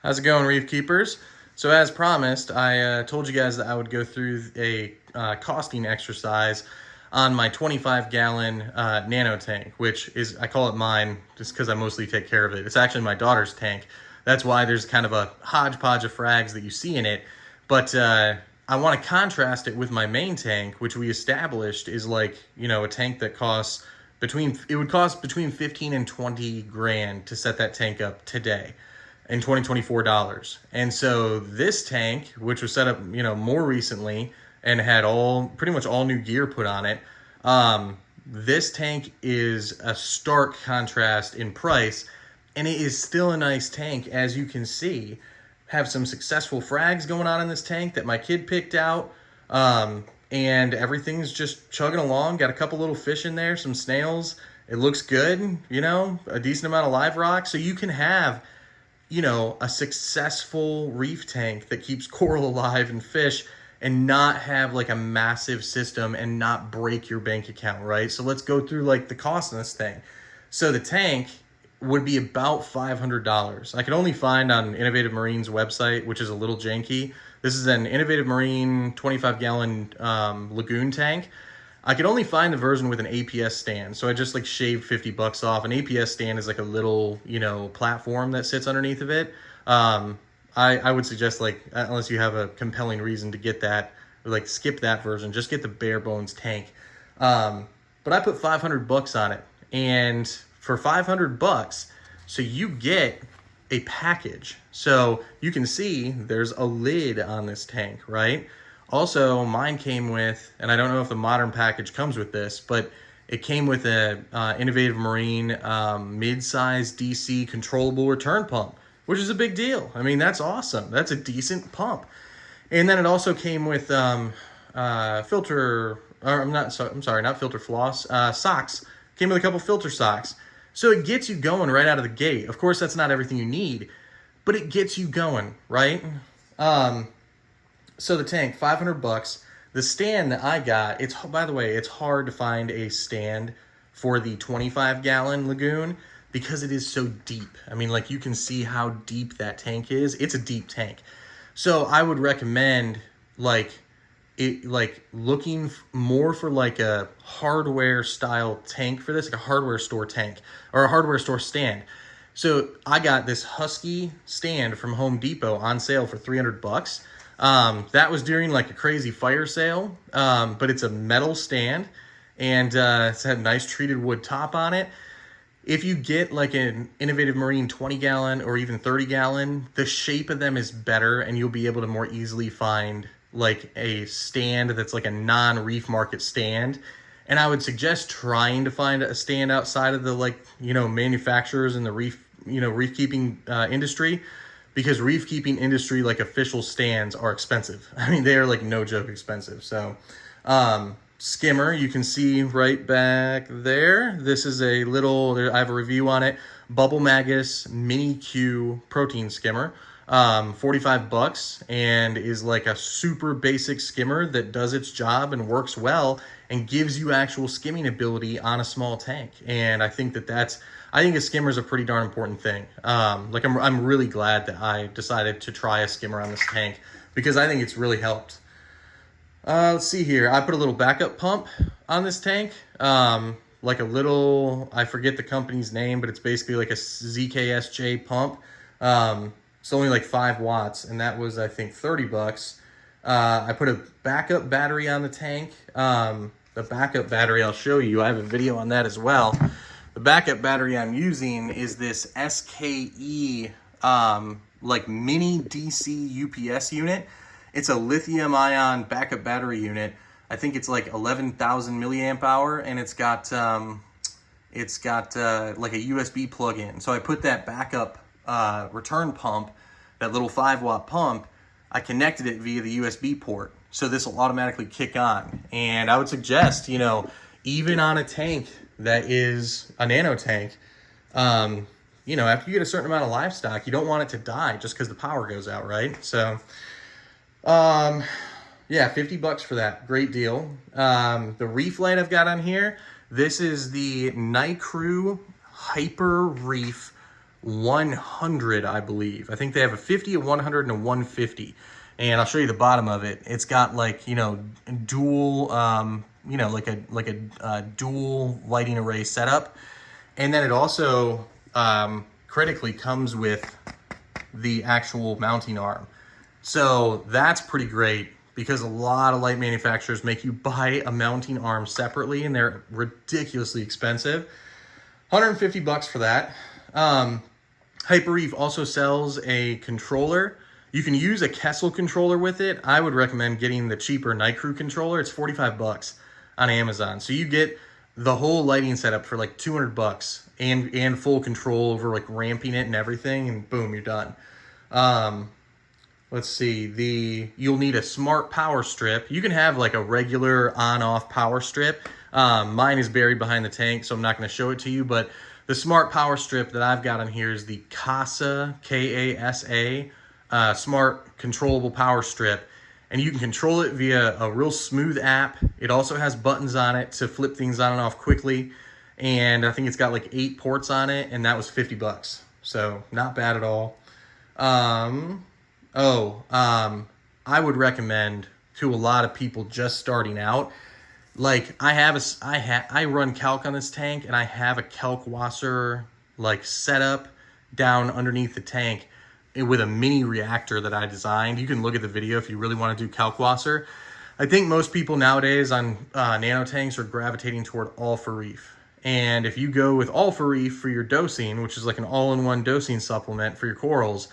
How's it going, Reef Keepers? So as promised, I told you guys that I would go through a costing exercise on my 25-gallon nano tank, which is, I call it mine just because I mostly take care of it. It's actually my daughter's tank. That's why there's kind of a hodgepodge of frags that you see in it. But I want to contrast it with my main tank, which we established is like, a tank that costs it would cost between 15 and 20 grand to set that tank up today in 2024 dollars. And so this tank, which was set up, more recently and had pretty much all new gear put on it, this tank is a stark contrast in price, and it is still a nice tank, as you can see. Have some successful frags going on in this tank that my kid picked out. And everything's just chugging along. Got a couple little fish in there, some snails. It looks good, a decent amount of live rock. So you can have a successful reef tank that keeps coral alive and fish and not have like a massive system and not break your bank account, right? So let's go through like the cost of this thing. So the tank would be about $500. I could only find on Innovative Marine's website, which is a little janky. This is an Innovative Marine 25-gallon lagoon tank. I could only find the version with an APS stand, so I just like shaved $50 off. An APS stand is like a little, platform that sits underneath of it. I would suggest, like, unless you have a compelling reason to get that, like skip that version, just get the bare bones tank. But I put $500 on it, and for $500, so you get a package. So you can see there's a lid on this tank, right? Also, mine came with, and I don't know if the modern package comes with this, but it came with a Innovative Marine mid-size DC controllable return pump, which is a big deal. I mean, that's awesome. That's a decent pump. And then it also came with filter, or I'm sorry, not filter floss, socks. Came with a couple filter socks. So it gets you going right out of the gate. Of course, that's not everything you need, but it gets you going, right? So the tank, $500. The stand that I got, by the way, it's hard to find a stand for the 25-gallon lagoon because it is so deep. I mean, like, you can see how deep that tank is. It's a deep tank. So I would recommend looking more for like a hardware style tank for this, like a hardware store tank or a hardware store stand. So I got this Husky stand from Home Depot on sale for $300. That was during like a crazy fire sale, but it's a metal stand, and it's had a nice treated wood top on it. If you get like an Innovative Marine 20-gallon or even 30-gallon, the shape of them is better, and you'll be able to more easily find like a stand that's like a non-reef market stand. And I would suggest trying to find a stand outside of the manufacturers in the reef keeping industry, because reef keeping industry, like official stands, are expensive. I mean, they are like no joke expensive. So skimmer, you can see right back there. This is a little, I have a review on it. Bubble Magus Mini Q protein skimmer. $45, and is like a super basic skimmer that does its job and works well and gives you actual skimming ability on a small tank. And I think I think a skimmer is a pretty darn important thing. I'm really glad that I decided to try a skimmer on this tank because I think it's really helped. Let's see here. I put a little backup pump on this tank. Like a little, I forget the company's name, but it's basically like a ZKSJ pump. It's only like 5 watts, and that was, I think, $30. I put a backup battery on the tank. The backup battery, I'll show you. I have a video on that as well. The backup battery I'm using is this SKE like mini DC UPS unit. It's a lithium ion backup battery unit. I think it's like 11,000 milliamp hour, and it's got like a USB plug-in. So I put that backup return pump, that little 5-watt pump, I connected it via the USB port. So this will automatically kick on. And I would suggest, even on a tank that is a nano tank, after you get a certain amount of livestock, you don't want it to die just because the power goes out, right? So, yeah, $50 for that. Great deal. The reef light I've got on here, this is the Night Crew Hyper Reef 100, I believe. I think they have a 50, a 100, and a 150. And I'll show you the bottom of it. It's got like, dual, like a dual lighting array setup. And then it also critically comes with the actual mounting arm. So that's pretty great because a lot of light manufacturers make you buy a mounting arm separately and they're ridiculously expensive. 150 bucks for that. Reef also sells a controller. You can use a Kessel controller with it. I would recommend getting the cheaper Night Crew controller. It's 45 bucks on Amazon. So you get the whole lighting setup for like 200 bucks and full control over like ramping it and everything, and boom, you're done. Let's see, you'll need a smart power strip. You can have like a regular on-off power strip. Mine is buried behind the tank, so I'm not going to show it to you, but the smart power strip that I've got on here is the Kasa, K-A-S-A, smart controllable power strip. And you can control it via a real smooth app. It also has buttons on it to flip things on and off quickly. And I think it's got like 8 ports on it, and that was 50 bucks. So not bad at all. I would recommend to a lot of people just starting out, like I run calc on this tank, and I have a calc washer like setup down underneath the tank with a mini reactor that I designed. You can look at the video if you really want to do calc washer. I think most people nowadays on nano tanks are gravitating toward all for Reef. And if you go with all for Reef for your dosing, which is like an all-in-one dosing supplement for your corals,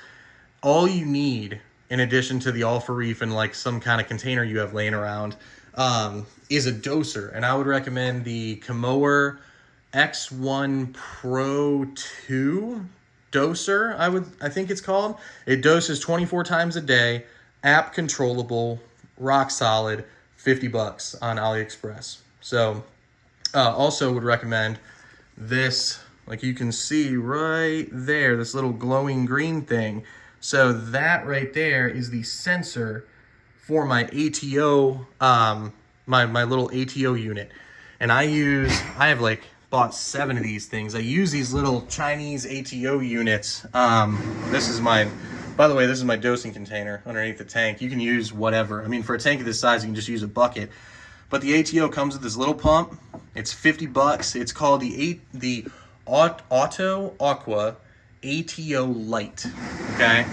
all you need, in addition to the all for Reef and like some kind of container you have laying around, is a doser. And I would recommend the Kamoer X1 Pro 2 doser, I think it's called. It doses 24 times a day, app controllable, rock solid, 50 bucks on AliExpress. So also would recommend this, like you can see right there, this little glowing green thing. So that right there is the sensor for my ATO, my little ATO unit. And I have like bought 7 of these things. I use these little Chinese ATO units. This is my dosing container underneath the tank. You can use whatever. I mean, for a tank of this size, you can just use a bucket. But the ATO comes with this little pump. It's 50 bucks. It's called the Auto Aqua ATO Lite. Okay?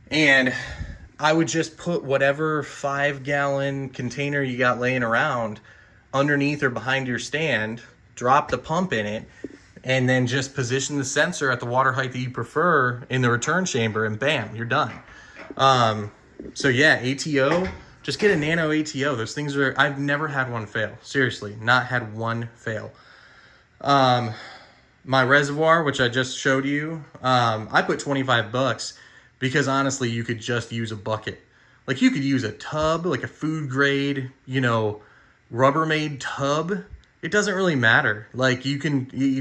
And I would just put whatever 5-gallon container you got laying around underneath or behind your stand, drop the pump in it, and then just position the sensor at the water height that you prefer in the return chamber, and bam, you're done. So yeah, ATO, just get a nano ATO. Those things I've never had one fail. Seriously, not had one fail. My reservoir, which I just showed you, I put 25 bucks because honestly, you could just use a bucket. Like you could use a tub, like a food grade, Rubbermaid tub. It doesn't really matter. Like you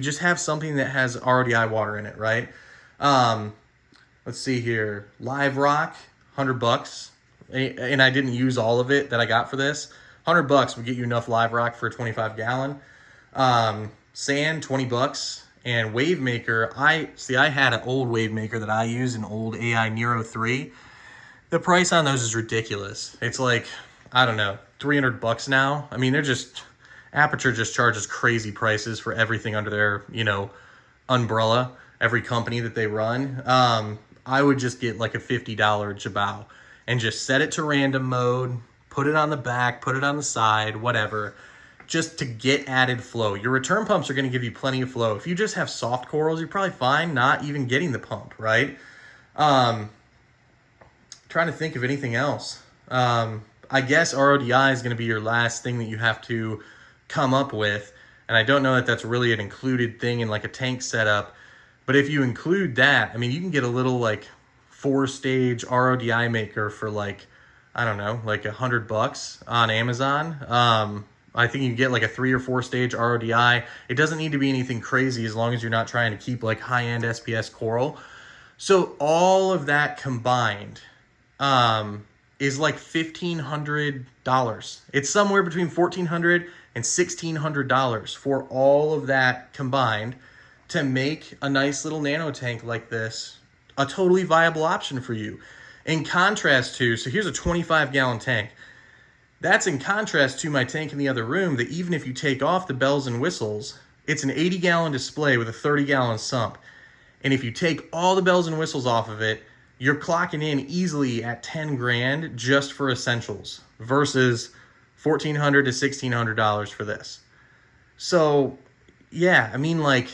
just have something that has RODI water in it, right? Let's see here. Live rock, 100 bucks. And I didn't use all of it that I got for this. 100 bucks would get you enough live rock for a 25 gallon. Sand, 20 bucks. And wave maker, I had an old wave maker that I use, an old AI Nero 3. The price on those is ridiculous. It's like, I don't know, 300 bucks now. I mean, Aperture just charges crazy prices for everything under their, umbrella, every company that they run. I would just get like a $50 Jabao and just set it to random mode, put it on the back, put it on the side, whatever, just to get added flow. Your return pumps are going to give you plenty of flow. If you just have soft corals, you're probably fine not even getting the pump, right? Trying to think of anything else. I guess RODI is going to be your last thing that you have to come up with. And I don't know that that's really an included thing in like a tank setup. But if you include that, I mean, you can get a little like 4-stage RODI maker for like, I don't know, like $100 on Amazon. I think you can get like a 3 or 4-stage RODI. It doesn't need to be anything crazy as long as you're not trying to keep like high-end SPS coral. So all of that combined is like $1,500. It's somewhere between $1,400 and $1,600 for all of that combined to make a nice little nano tank like this a totally viable option for you. In contrast to, so here's a 25-gallon tank. That's in contrast to my tank in the other room that even if you take off the bells and whistles, it's an 80-gallon display with a 30-gallon sump. And if you take all the bells and whistles off of it, you're clocking in easily at 10 grand just for essentials versus $1,400 to $1,600 for this. So yeah, I mean, like,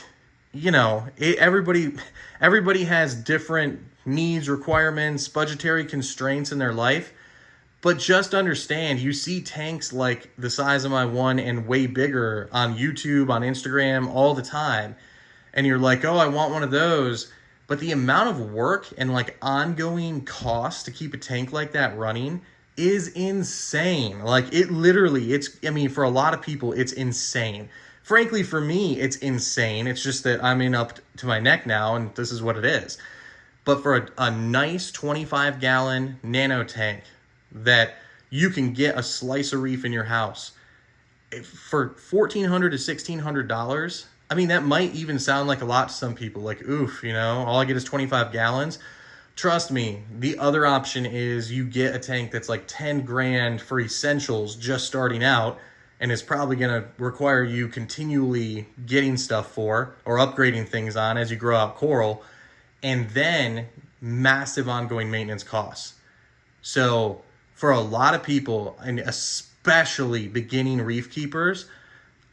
you know, everybody has different needs, requirements, budgetary constraints in their life. But just understand, you see tanks like the size of my one and way bigger on YouTube, on Instagram, all the time. And you're like, oh, I want one of those. But the amount of work and like ongoing cost to keep a tank like that running is insane. Like it literally, I mean, for a lot of people, it's insane. Frankly, for me, it's insane. It's just that I'm in up to my neck now and this is what it is. But for a nice 25-gallon nano tank, that you can get a slice of Reef in your house for $1,400 to $1,600. I mean, that might even sound like a lot to some people, like, oof, you know, all I get is 25 gallons. Trust me, the other option is you get a tank that's like 10 grand for essentials just starting out, and is probably going to require you continually getting stuff for or upgrading things on as you grow out coral, and then massive ongoing maintenance costs. So for a lot of people, and especially beginning reef keepers,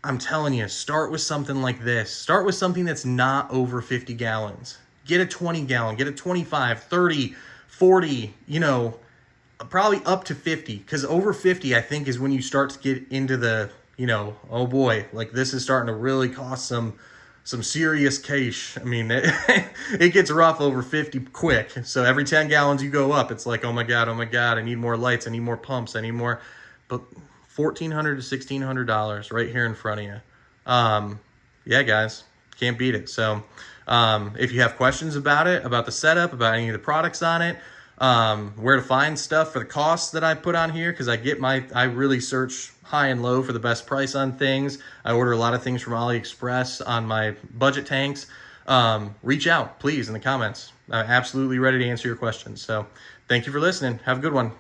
I'm telling you, start with something like this. Start with something that's not over 50 gallons. Get a 20 gallon, get a 25, 30, 40, you know, probably up to 50. Because over 50, I think, is when you start to get into the, you know, oh boy, like this is starting to really cost some serious cash. I mean, it gets rough over 50 quick. So every 10 gallons you go up, it's like, oh my God, I need more lights, I need more pumps, I need more. But $1,400 to $1,600 right here in front of you. Yeah, guys, can't beat it. So if you have questions about it, about the setup, about any of the products on it, where to find stuff for the costs that I put on here, because I really search high and low for the best price on things. I order a lot of things from AliExpress on my budget tanks. Reach out, please, in the comments. I'm absolutely ready to answer your questions. So thank you for listening. Have a good one.